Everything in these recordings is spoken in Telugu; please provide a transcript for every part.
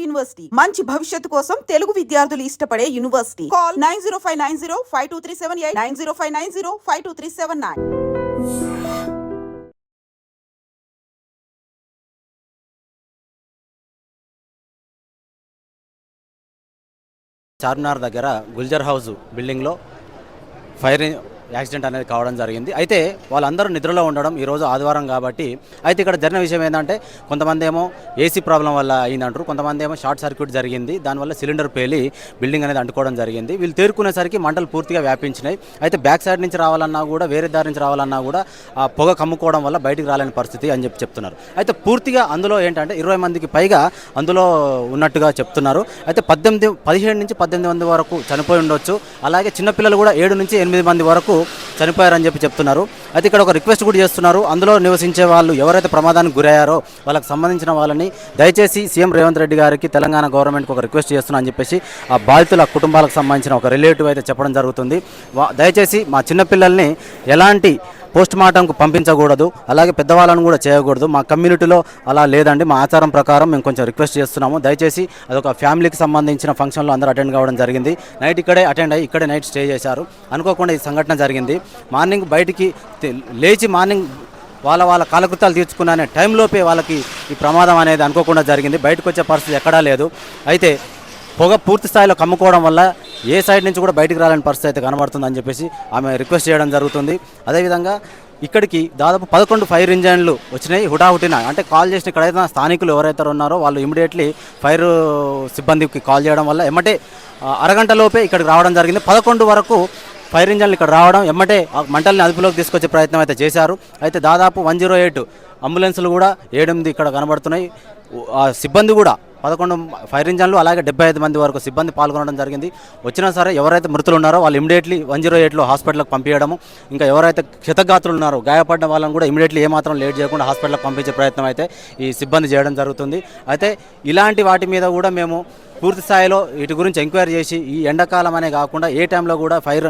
యూనివర్సిటీ మంచి భవిష్యత్తు కోసం తెలుగు విద్యార్థులు ఇష్టపడే యూనివర్సిటీ. కాల్ 9059052378 9059052379. చార్మినార్ దగ్గర గుల్జర్ హౌస్ బిల్డింగ్లో ఫైర్ యాక్సిడెంట్ అనేది కావడం జరిగింది. అయితే వాళ్ళందరూ నిద్రలో ఉండడం ఈరోజు ఆదివారం కాబట్టి అయితే ఇక్కడ జరిగిన విషయం ఏంటంటే కొంతమంది ఏమో ఏసీ ప్రాబ్లం వల్ల అయిందంటారు, కొంతమంది ఏమో షార్ట్ సర్క్యూట్ జరిగింది, దానివల్ల సిలిండర్ పేలి బిల్డింగ్ అనేది అంటుకోవడం జరిగింది. వీళ్ళు తేరుకునేసరికి మంటలు పూర్తిగా వ్యాపించినాయి. అయితే బ్యాక్ సైడ్ నుంచి రావాలన్నా కూడా వేరే దారి నుంచి రావాలన్నా కూడా ఆ పొగ కమ్ముకోవడం వల్ల బయటికి రాలేని పరిస్థితి అని చెప్తున్నారు. అయితే పూర్తిగా అందులో ఏంటంటే 20 మందికి పైగా అందులో ఉన్నట్టుగా చెప్తున్నారు. అయితే 17 నుంచి 18 మంది వరకు చనిపోయి ఉండొచ్చు. అలాగే చిన్నపిల్లలు కూడా 7 నుంచి 8 మంది వరకు చనిపోయారని చెప్తున్నారు. అయితే ఇక్కడ ఒక రిక్వెస్ట్ కూడా చేస్తున్నారు. అందులో నివసించే వాళ్ళు ఎవరైతే ప్రమాదానికి గురయ్యారో వాళ్ళకి సంబంధించిన వాళ్ళని దయచేసి సీఎం రేవంత్ రెడ్డి గారికి తెలంగాణ గవర్నమెంట్కి ఒక రిక్వెస్ట్ చేస్తున్నా అని చెప్పేసి ఆ బాధితుల కుటుంబాలకు సంబంధించిన ఒక రిలేటివ్ అయితే చెప్పడం జరుగుతుంది. దయచేసి మా చిన్నపిల్లల్ని ఎలాంటి పోస్ట్ మార్టంకు పంపించకూడదు, అలాగే పెద్దవాళ్ళను కూడా చేయకూడదు. మా కమ్యూనిటీలో అలా లేదండి, మా ఆచారం ప్రకారం మేము కొంచెం రిక్వెస్ట్ చేస్తున్నాము. దయచేసి అదొక ఫ్యామిలీకి సంబంధించిన ఫంక్షన్లో అందరూ అటెండ్ కావడం జరిగింది. నైట్ ఇక్కడే అటెండ్ అయ్యి ఇక్కడే నైట్ స్టే చేశారు. అనుకోకుండా ఈ సంఘటన జరిగింది. మార్నింగ్ బయటికి లేచి మార్నింగ్ వాళ్ళ కాలకృత్యాలు తీర్చుకునే టైంలోపే వాళ్ళకి ఈ ప్రమాదం అనేది అనుకోకుండా జరిగింది. బయటకు వచ్చే పరిస్థితి ఎక్కడా లేదు. అయితే పొగ పూర్తి స్థాయిలో కమ్ముకోవడం వల్ల ఏ సైడ్ నుంచి కూడా బయటికి రాలేని పరిస్థితి అయితే కనబడుతుందని చెప్పేసి ఆమె రిక్వెస్ట్ చేయడం జరుగుతుంది. అదేవిధంగా ఇక్కడికి దాదాపు 11 ఫైర్ ఇంజన్లు వచ్చినాయి హుటాహుటిన. అంటే కాల్ చేసిన ఇక్కడైతే స్థానికులు ఎవరైతే ఉన్నారో వాళ్ళు ఇమీడియట్లీ ఫైర్ సిబ్బందికి కాల్ చేయడం వల్ల ఎమ్మటే అరగంటలోపే ఇక్కడికి రావడం జరిగింది. 11 వరకు ఫైర్ ఇంజన్లు ఇక్కడ రావడం ఎమ్మటే మంటల్ని అదుపులోకి తీసుకొచ్చే ప్రయత్నం అయితే చేశారు. అయితే దాదాపు 108 అంబులెన్సులు కూడా 7 ఇక్కడ కనబడుతున్నాయి. సిబ్బంది కూడా 11 ఫైర్ ఇంజన్లు అలాగే 75 మంది వరకు సిబ్బంది పాల్గొనడం జరిగింది. వచ్చినా సరే ఎవరైతే మృతులు ఉన్నారో వాళ్ళు ఇమీడియట్లీ 108లో హాస్పిటల్కి పంపించడము, ఇంకా ఎవరైతే క్షతగాత్రులు ఉన్నారో గాయపడ్డ వాళ్ళని కూడా ఇమీడియట్లీ ఏమాత్రం లేట్ చేయకుండా హాస్పిటల్కి పంపించే ప్రయత్నం అయితే ఈ సిబ్బంది చేయడం జరుగుతుంది. అయితే ఇలాంటి వాటి మీద కూడా మేము పూర్తి స్థాయిలో వీటి గురించి ఎంక్వైరీ చేసి ఈ ఎండాకాలం అనే కాకుండా ఏ టైంలో కూడా ఫైర్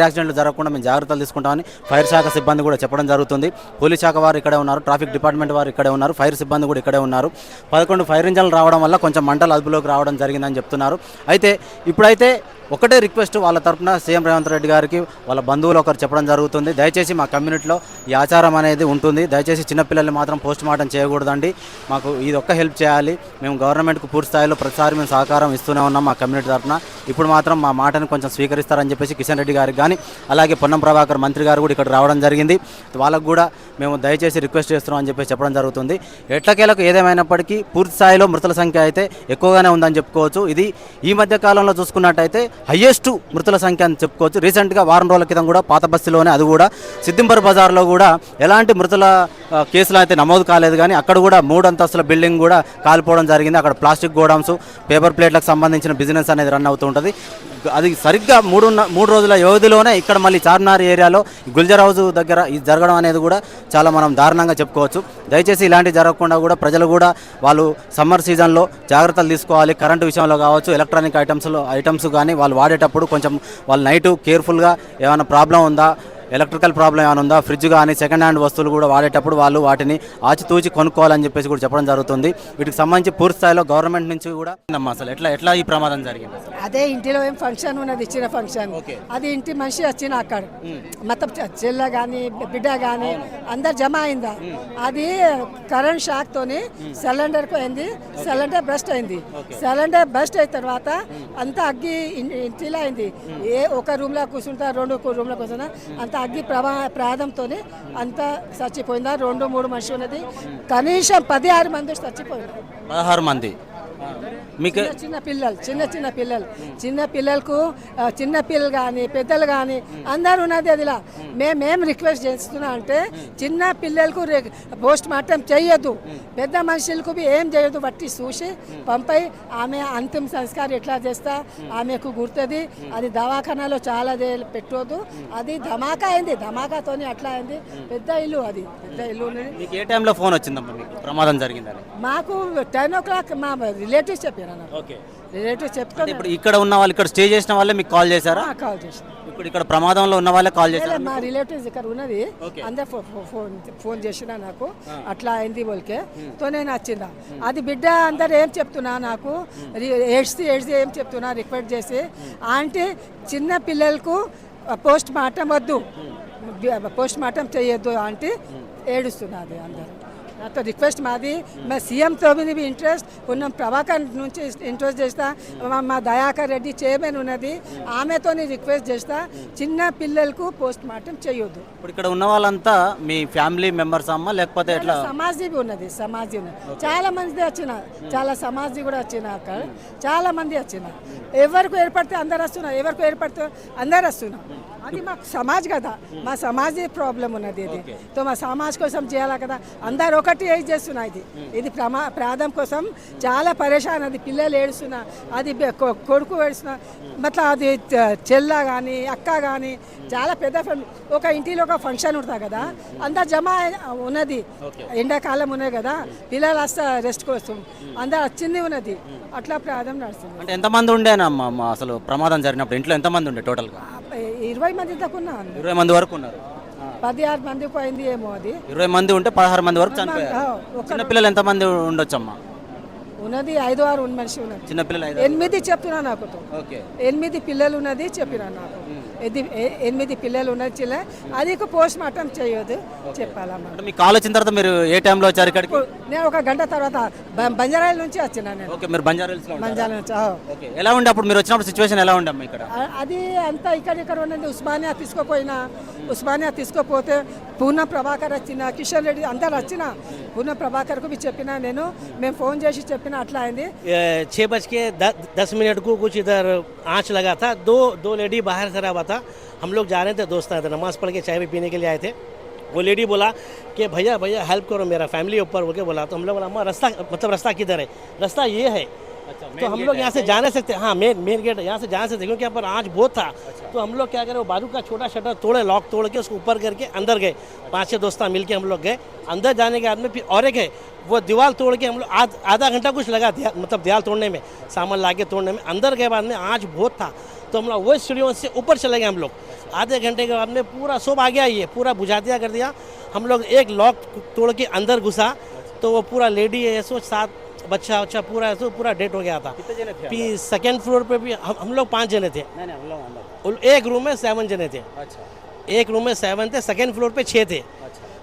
యాక్సిడెంట్లు జరగకుండా మేము జాగ్రత్తలు తీసుకుంటామని ఫైర్ శాఖ సిబ్బంది కూడా చెప్పడం జరుగుతుంది. పోలీస్ శాఖ వారు ఇక్కడే ఉన్నారు, ట్రాఫిక్ డిపార్ట్మెంట్ వారు ఇక్కడే ఉన్నారు, ఫైర్ సిబ్బంది కూడా ఇక్కడే ఉన్నారు. 11 ఫైర్ ఇంజన్లు రావడం వల్ల కొంచెం మంటలు అదుపులోకి రావడం జరిగిందని చెప్తున్నారు. అయితే ఇప్పుడైతే ఒకటే రిక్వెస్ట్ వాళ్ళ తరఫున సీఎం రేవంత్ రెడ్డి గారికి వాళ్ళ బంధువులు ఒకరు చెప్పడం జరుగుతుంది. దయచేసి మా కమ్యూనిటీలో ఈ ఆచారం అనేది ఉంటుంది, దయచేసి చిన్నపిల్లల్ని మాత్రం పోస్ట్ మార్టం చేయకూడదండి, మాకు ఇది ఒక్క హెల్ప్ చేయాలి. మేము గవర్నమెంట్కు పూర్తి స్థాయిలో ప్రతిసారి మేము సహకారం ఇస్తూనే ఉన్నాం మా కమ్యూనిటీ తరఫున. ఇప్పుడు మాత్రం మా మాటను కొంచెం స్వీకరిస్తారని చెప్పేసి కిషన్ రెడ్డి గారికి కానీ అలాగే పొన్నం ప్రభాకర్ మంత్రి గారు కూడా ఇక్కడ రావడం జరిగింది. వాళ్ళకు కూడా మేము దయచేసి రిక్వెస్ట్ చేస్తున్నాం అని చెప్పేసి చెప్పడం జరుగుతుంది. ఎట్లకేలకు ఏదేమైనప్పటికీ పూర్తి స్థాయిలో మృతుల సంఖ్య అయితే ఎక్కువగానే ఉందని చెప్పుకోవచ్చు. ఇది ఈ మధ్య కాలంలో చూసుకున్నట్టయితే హయ్యెస్ట్ మృతుల సంఖ్య అని చెప్పుకోవచ్చు. రీసెంట్గా వారం రోజుల క్రితం కూడా పాత బస్తీలోనే, అది కూడా సిద్దింపర్ బజార్లో కూడా ఎలాంటి మృతుల కేసులు అయితే నమోదు కాలేదు, కానీ అక్కడ కూడా 3 అంతస్తుల బిల్డింగ్ కూడా కాలిపోవడం జరిగింది. అక్కడ ప్లాస్టిక్ గోడౌన్స్, పేపర్ ప్లేట్లకు సంబంధించిన బిజినెస్ అనేది రన్ అవుతూ ఉంటుంది. అది సరిగ్గా 3 రోజుల వ్యవధిలోనే ఇక్కడ మళ్ళీ చార్మినార్ ఏరియాలో గుల్జర్ హౌస్ దగ్గర ఇది జరగడం అనేది కూడా చాలా మనం దారుణంగా చెప్పుకోవచ్చు. దయచేసి ఇలాంటివి జరగకుండా కూడా ప్రజలు కూడా వాళ్ళు సమ్మర్ సీజన్లో జాగ్రత్తలు తీసుకోవాలి. కరెంటు విషయంలో కావచ్చు, ఎలక్ట్రానిక్ ఐటమ్స్ కానీ వాళ్ళు వాడేటప్పుడు కొంచెం వాళ్ళు నైట్ కేర్ఫుల్గా ఏమైనా ప్రాబ్లం ఉందా, ఎలక్ట్రికల్ ప్రాబ్లం ఏమైనా ఉందా, ఫ్రిడ్జ్ కానీ సెకండ్ హ్యాండ్ వస్తువులు కూడా వాడేటప్పుడు వాళ్ళు వాటిని ఆచితూచి కొనుక్కోవాలని చెప్పేసి కూడా చెప్పడం జరుగుతుంది. వీటికి సంబంధించి పూర్తి స్థాయిలో గవర్నమెంట్ నుంచి కూడా అసలు ఎట్లా ఈ ప్రమాదం జరిగింది? అదే ఇంటిలో ఏం ఫంక్షన్ ఉన్నది, ఇచ్చిన ఫంక్షన్, అది ఇంటి మనిషి వచ్చిన అక్కడ మొత్తం చెల్ల కానీ బిడ్డ కానీ అందరు జమ అయిందా, అది కరెంట్ షాక్ తోని సిలిండర్ పోయింది, సిలిండర్ బస్ట్ అయింది. సిలిండర్ బస్ట్ అయిన తర్వాత అంతా అగ్గి ఇంటిలో అయింది. ఒక రూమ్ లో కూర్చుంటా, 2 రూమ్ లో కూర్చుంటా, అంత అగ్గి ప్రమాదంతో అంతా చచ్చిపోయిందా. 2-3 మనిషి ఉన్నది, కనీసం 16 మంది చచ్చిపోయింది. 16 మంది చిన్న పిల్లలకు చిన్న పిల్లలు కానీ పెద్దలు కానీ అందరు ఉన్నది. అదిలా మేము రిక్వెస్ట్ చేస్తున్నా అంటే చిన్న పిల్లలకు పోస్ట్ మార్టం చేయొద్దు, పెద్ద మనుషులకు ఏం చేయొద్దు, బట్టి చూసి పంపై ఆమె అంతిమ సంస్కారం ఎట్లా చేస్తా ఆమెకు గుర్తుంది. అది దవాఖానాలో చాలా పెట్టవద్దు, అది ధమాకా అయింది, ధమాకాతోని అట్లా అయింది. పెద్ద ఇల్లు, అది పెద్ద ఇల్లు ఉన్నది. ఏ టైంలో ఫోన్ వచ్చిందమ్మా మీకు ప్రమాదం జరిగిందని? మాకు 10 o'clock మా రిలేటివ్స్ చెప్పారు. చెప్పారు నాకు. ఓకే. రిలేటివ్స్ చెప్తే ఇప్పుడు ఇక్కడ ఉన్న వాళ్ళు, ఇక్కడ స్టే చేసిన వాళ్ళే మీకు కాల్ చేశారా? కాల్ చేసిన. ఇప్పుడు ఇక్కడ ప్రమాదంలో ఉన్న వాళ్ళే కాల్ చేశారా? మా రిలేటివ్స్ ఇక్కడ ఉన్నది, ఓకే. అందరు ఫోన్ చేసిన నాకు అట్లా అయింది బోల్కే తో నేను వచ్చిందా. అది బిడ్డ అందరు ఏం చెప్తున్నా నాకు ఏడ్చి ఏం చెప్తున్నా రిక్వెస్ట్ చేసి, ఆంటీ చిన్న పిల్లలకు పోస్ట్ మార్టం వద్దు, పోస్ట్ మార్టం చేయొద్దు ఆంటీ ఏడుస్తున్నది అందరు. నాతో రిక్వెస్ట్ మాది, మా సీఎంతో भी ఇంట్రెస్ట్ ఉన్న, ప్రభాకర్ నుంచి ఇంట్రెస్ట్ చేస్తా, మా దయాకర్ రెడ్డి చైర్మన్ ఉన్నది ఆమెతో రిక్వెస్ట్ చేస్తా, చిన్న పిల్లలకు పోస్ట్ మార్టం చేయొద్దు. ఇప్పుడు ఇక్కడ ఉన్న వాళ్ళంతా మీ ఫ్యామిలీ మెంబర్స్ అమ్మా లేకపోతే ఎట్లా? సమాజీ ఉన్నది, సమాజీ ఉన్నది, చాలా మంది వచ్చిన, చాలా సమాజీ కూడా వచ్చిన, అక్కడ చాలా మంది వచ్చిన, ఎవరికి ఏర్పడితే అందరు వస్తున్నారు, ఎవరికి ఏర్పడితే అందరు వస్తున్నారు. అది మాకు సమాజ్ కదా, మా సమాజీ ప్రాబ్లం ఉన్నది ఇది. తో మా సమాజ్ కోసం చేయాలి కదా, అందరు ఒకటి ఏం చేస్తున్నా, ఇది ప్రాధం కోసం చాలా పరేషాన్. అది పిల్లలు ఏడుస్తున్నా, అది కొడుకు ఏడుస్తున్నా, మతలబ్ అది చెల్ల కానీ అక్క కానీ చాలా పెద్ద ఫ్యామిలీ. ఒక ఇంటిలో ఒక ఫంక్షన్ ఉంటుంది కదా, అందరు జమ ఉన్నది, ఎండాకాలం ఉన్నది కదా, పిల్లలు వస్తా రెస్ట్ కోసం అందరు వచ్చింది ఉన్నది, అట్లా ప్రాధం నడుస్తుంది. అంటే ఎంతమంది ఉండేనమ్మా అసలు ప్రమాదం జరిగినప్పుడు? ఇంట్లో ఎంతమంది ఉండే టోటల్గా? 20 మంది దాకా ఉన్నా, 20 మంది వరకు ఉన్నారు. 16 మంది పోయింది ఏమో. అది 20 మంది ఉంటే 16 మంది వరకు చనిపోయారు. చిన్నపిల్లలు ఎంతమంది ఉండొచ్చమ్మా? ఉన్నది 5-6 మనిషి ఉన్నది. చిన్నపిల్లలు 8 చెప్తున్నా నాకు, ఓకే. 8 పిల్లలు ఉన్నది చెప్పినా నాకు, 8 పిల్లలు ఉన్నది చిల్ల, అది పోస్ట్ మార్టం చేయొద్దు చెప్పాలమ్మా. అంటే మీకు కాల్ వచ్చిన తర్వాత మీరు ఏ టైంలో వచ్చారు ఇక్కడికి? నేను 1 గంట తర్వాత బంజారాల నుంచి వచ్చినా నేను. ఓకే, మీరు బంజారాహిల్స్లో ఉంటారా? బంజారా నుంచి. ఓకే. ఎలా ఉండే అప్పుడు మీరు వచ్చినప్పుడు సిచ్యువేషన్ ఎలా ఉండమ్మా ఇక్కడ? అది అంతా ఇక్కడ ఉన్నది. ఉస్మానియా తీసుకోపోయినా, ఉస్మానియా తీసుకోపోతే పూర్ణ ప్రభాకర్ వచ్చిన, కిషన్ రెడ్డి అందరు వచ్చిన, పూర్ణ ప్రభాకర్కు भी చెప్పినా నేను, మేము ఫోన్ చేసి చెప్పిన, అట్లా అయింది. 6:10 को कुछ इधर आँच लगा था, दो लेडी बाहर से रहा था, हम लोग जा रहे थे, दोस्त आए थे, नमाज पढ़ के चाय भी पीने के लिए आए थे। वो लेडी बोला कि भैया हेल्प करो, मेरा फैमिली ऊपर होके बोला। तो हम लोग बोला अम्मा रास्ता, मतलब रास्ता किधर है? रास्ता ये है। तो हम लोग यहाँ से जा नहीं सकते, हाँ मेन गेट यहाँ से जा नहीं सकते क्योंकि यहाँ पर आँच बहुत था। तो हम लोग क्या करें, वो बाजू का छोटा शटर तोड़े, लॉक तोड़ के उसको ऊपर करके अंदर गए। 5-6 दोस्त मिल के हम लोग गए अंदर। जाने के बाद में फिर और एक है, वो दीवार तोड़ के हम लोग आधा घंटा कुछ लगा दिया, मतलब दीवार तोड़ने में, सामान ला के तोड़ने में। अंदर के बाद में आँच बहुत था, तो हम लोग वो सीढ़ियों से ऊपर चले गए। हम लोग आधे घंटे के बाद में पूरा सब आ गया, ये पूरा बुझा दिया कर दिया। हम लोग एक लॉक तोड़ के अंदर घुसा, तो वो पूरा लेडी है, 7 बच्चा पूरा ऐसे पूरा डेट हो गया था। फिर सेकेंड फ्लोर पे भी हम लोग 5 जने थे। एक रूम में 7 जने थे। एक रूम में 7 थे, सेकेंड फ्लोर पे 6 थे।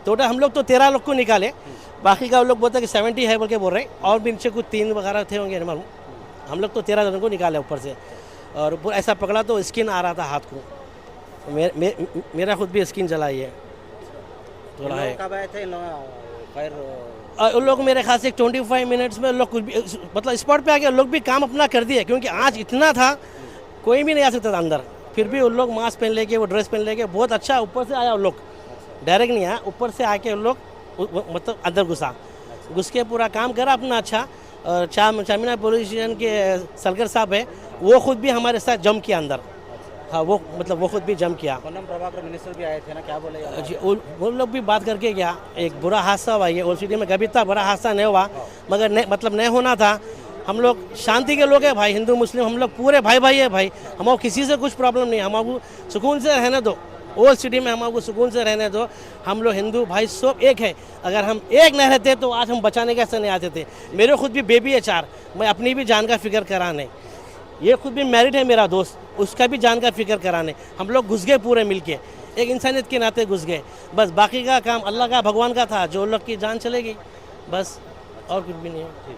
टोटल हम लोग तो 13 लोग को निकाले, बाकी का लोग बोलते कि 70 है बोल के बोल रहे, और भी नीचे कुछ 3 वगैरह थे होंगे मालूम। हम लोग तो 13 जनों को निकाले ऊपर से, और ऐसा पकड़ा तो स्किन आ रहा था हाथ को। मेरा खुद भी स्किन जलाई है थोड़ा है। कब आए थे फायर? उन लोग मेरे ख्याल से 25 मिनट्स में लोग कुछ भी, मतलब स्पॉट पे आके लोग भी काम अपना कर दिए, क्योंकि आज इतना था कोई भी नहीं आ सकता था अंदर। फिर भी उन लोग मास्क पहन लेके, वो ड्रेस पहन लेके, बहुत अच्छा ऊपर से आया उन लोग, डायरेक्ट नहीं आया, ऊपर से आके उन लोग मतलब अंदर घुस के पूरा काम करा अपना अच्छा। और चामिना पुलिस स्टेशन के सलगर साहब है, वो खुद भी हमारे साथ जम किया अंदर। हाँ वो मतलब वो खुद भी जम किया। प्रभाकर मिनिस्टर भी आए थे ना, क्या बोले जी? वो लोग भी बात करके गया। एक बुरा हादसा हुआ, ये ओल्ड सिटी में कभी इतना बड़ा हादसा नहीं हुआ, मगर मतलब नहीं होना था। हम लोग शांति के लोग हैं भाई, हिंदू मुस्लिम हम लोग पूरे भाई है भाई। हमको किसी से कुछ प्रॉब्लम नहीं, हमको सुकून से रहने दो। ओल्ड सिटी में हमको सुकून से रहने दो। हम लोग हिंदू भाई सब एक है। अगर हम एक नहीं रहते तो आज हम बचाने कैसे नहीं आते थे। मेरे खुद भी बेबी है 4, मैं अपनी भी जान का फिक्र कराने, ये खुद भी मैरिड है मेरा दोस्त, उसका भी जान का फिक्र कराने हम लोग घुस गए पूरे मिलके, एक इंसानियत के नाते घुस गए। बस बाकी का काम अल्लाह का, भगवान का था, जो लोग की जान चलेगी बस, और कुछ भी नहीं है।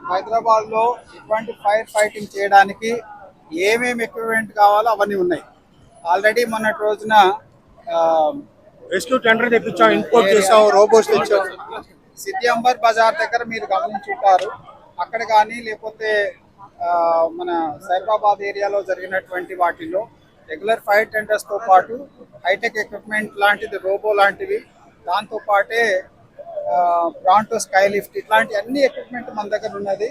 హైదరాబాద్లో ఇటువంటి ఫైర్ ఫైటింగ్ చేయడానికి ఏమేమి ఎక్విప్మెంట్ కావాలో అవన్నీ ఉన్నాయి. ఆల్రెడీ మొన్నటి రోజున రెస్క్యూ టెండర్ తెప్పించాం, ఇంపోర్ట్ చేసాం, రోబోట్స్ తెచ్చాం. సిటీ అంబర్ బజార్ దగ్గర మీరు గమనించుంటారు, అక్కడ కానీ లేకపోతే మన సైబరాబాద్ ఏరియాలో జరిగినటువంటి వాటిల్లో రెగ్యులర్ ఫైర్ టెండర్స్తో పాటు హైటెక్ ఎక్విప్మెంట్ లాంటిది, రోబో లాంటివి, దాంతోపాటే బ్రాంటో స్కై లిఫ్ట్, ఇట్లాంటి అన్ని ఎక్విప్మెంట్ మన దగ్గర ఉన్నది.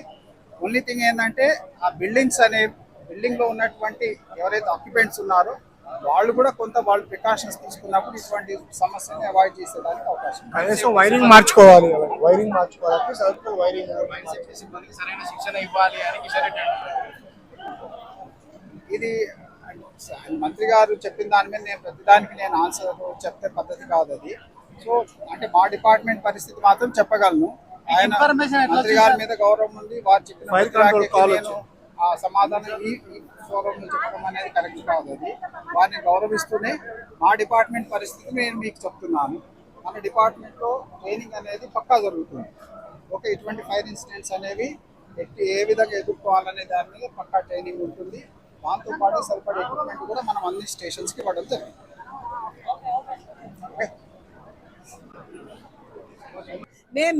ఓన్లీ థింగ్ ఏంటంటే ఆ బిల్డింగ్లో ఉన్నటువంటి ఎవరైతే ఆక్యుపెంట్స్ ఉన్నారో వాళ్ళు కూడా కొంత వాళ్ళు ప్రికాషన్స్ తీసుకున్నప్పుడు ఇటువంటి సమస్యని అవాయిడ్ చేసేదానికి అవకాశం ఉంది. కనీసం వైరింగ్ మార్చుకోవాలి కదా, వైరింగ్ మార్చుకోవాలి, సర్కిల్ వైరింగ్. సరైన శిక్షణ ఇవ్వాలి అని కిషన్ రెడ్డి అంటున్నారు. ఇది మంత్రి గారు చెప్పిన దాని మీద నేను ప్రతిదానికి నేను ఆన్సర్ చెప్తే పద్ధతి కాదు అది. సో అంటే మా డిపార్ట్మెంట్ పరిస్థితి మాత్రం చెప్పగలను. ఆయన మంత్రి గారి మీద గౌరవం ఉంది, వారు చెప్పిన Fire ప్రతి control వాక్యానికి call నేను ఆ సమాధానం ఈ ఫోరంలో చెప్పడం అనేది కరెక్ట్ కాదు. అది వారిని గౌరవిస్తూనే మా డిపార్ట్మెంట్ పరిస్థితి నేను మీకు చెప్తున్నాను. మన డిపార్ట్మెంట్లో ట్రైనింగ్ అనేది పక్కా జరుగుతుంది. ఓకే, ఇటువంటి ఫైర్ ఇన్సిడెంట్స్ అనేవి ఏ విధంగా ఎదుర్కోవాలనే దాని మీద పక్కా ట్రైనింగ్ ఉంటుంది. దాంతోపాటు సరిపడే ఎక్విప్మెంట్ కూడా మనం అన్ని స్టేషన్స్కి ఇవ్వడం జరిగింది.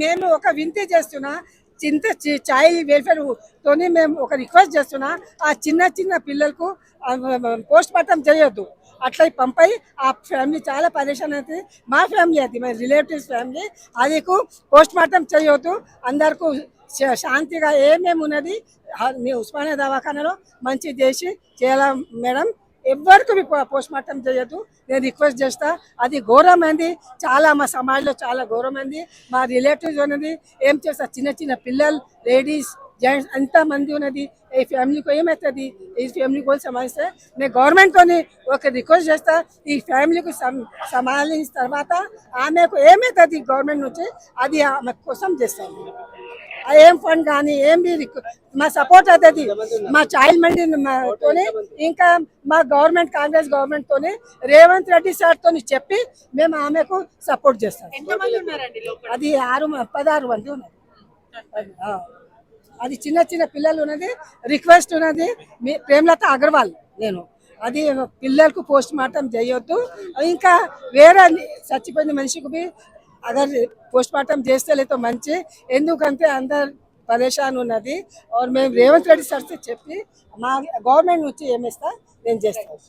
మేము ఒక వింతే చేస్తున్నా, చైల్డ్ వెల్ఫేర్ తోని మేము ఒక రిక్వెస్ట్ చేస్తున్నా, ఆ చిన్న పిల్లలకు పోస్ట్ మార్టం చేయొద్దు. అట్లా పంపై ఆ ఫ్యామిలీ చాలా పరేషాన్ అవుతుంది. మా ఫ్యామిలీ అది మా రిలేటివ్స్ ఫ్యామిలీ, అది పోస్ట్ మార్టం చేయొద్దు. అందరికీ శాంతిగా ఏమేమి ఉన్నది మీ ఉస్మానియా దవాఖానలో మంచి చేసి చేయాల మేడం. ఎవరికి పోస్ట్ మార్టం చేయొద్దు, నేను రిక్వెస్ట్ చేస్తా. అది ఘోరమైంది, చాలా మా సమాజంలో చాలా ఘోరమైంది. మా రిలేటివ్స్ ఉన్నది ఏం చేస్తా, చిన్న పిల్లలు, లేడీస్, జెంట్స్ అంతమంది ఉన్నది. ఈ ఫ్యామిలీకి ఏమవుతుంది, ఈ ఫ్యామిలీ కూడా సంబంధిస్తే నేను గవర్నమెంట్తో ఒక రిక్వెస్ట్ చేస్తా. ఈ ఫ్యామిలీకి సంబంధించిన తర్వాత ఆమెకు ఏమవుతుంది గవర్నమెంట్ నుంచి అది ఆమె కోసం చేస్తాను. ఏం ఫండ్ కానీ ఏం మా సపోర్ట్ అవుతుంది మా చైల్డ్ మండితోని, ఇంకా మా గవర్నమెంట్ కాంగ్రెస్ గవర్నమెంట్ తోని రేవంత్ రెడ్డి సార్ తోని చెప్పి మేము ఆమెకు సపోర్ట్ చేస్తాం. అది 16 మంది ఉన్నారు. అది చిన్న పిల్లలు ఉన్నది. రిక్వెస్ట్ ఉన్నది ప్రేమలత అగర్వాల్ నేను, అది పిల్లలకు పోస్ట్ మార్టం చేయొద్దు. ఇంకా వేరే చచ్చిపోయిన మనిషికి అగర్ పోస్ట్ మార్టం చేస్తే లేదో మంచి, ఎందుకంటే అందరు పరేషాన్ ఉన్నది. మేము రేవంత్ రెడ్డి సార్ చెప్పి మా గవర్నమెంట్ నుంచి ఏమిస్తా నేను చేస్తాను.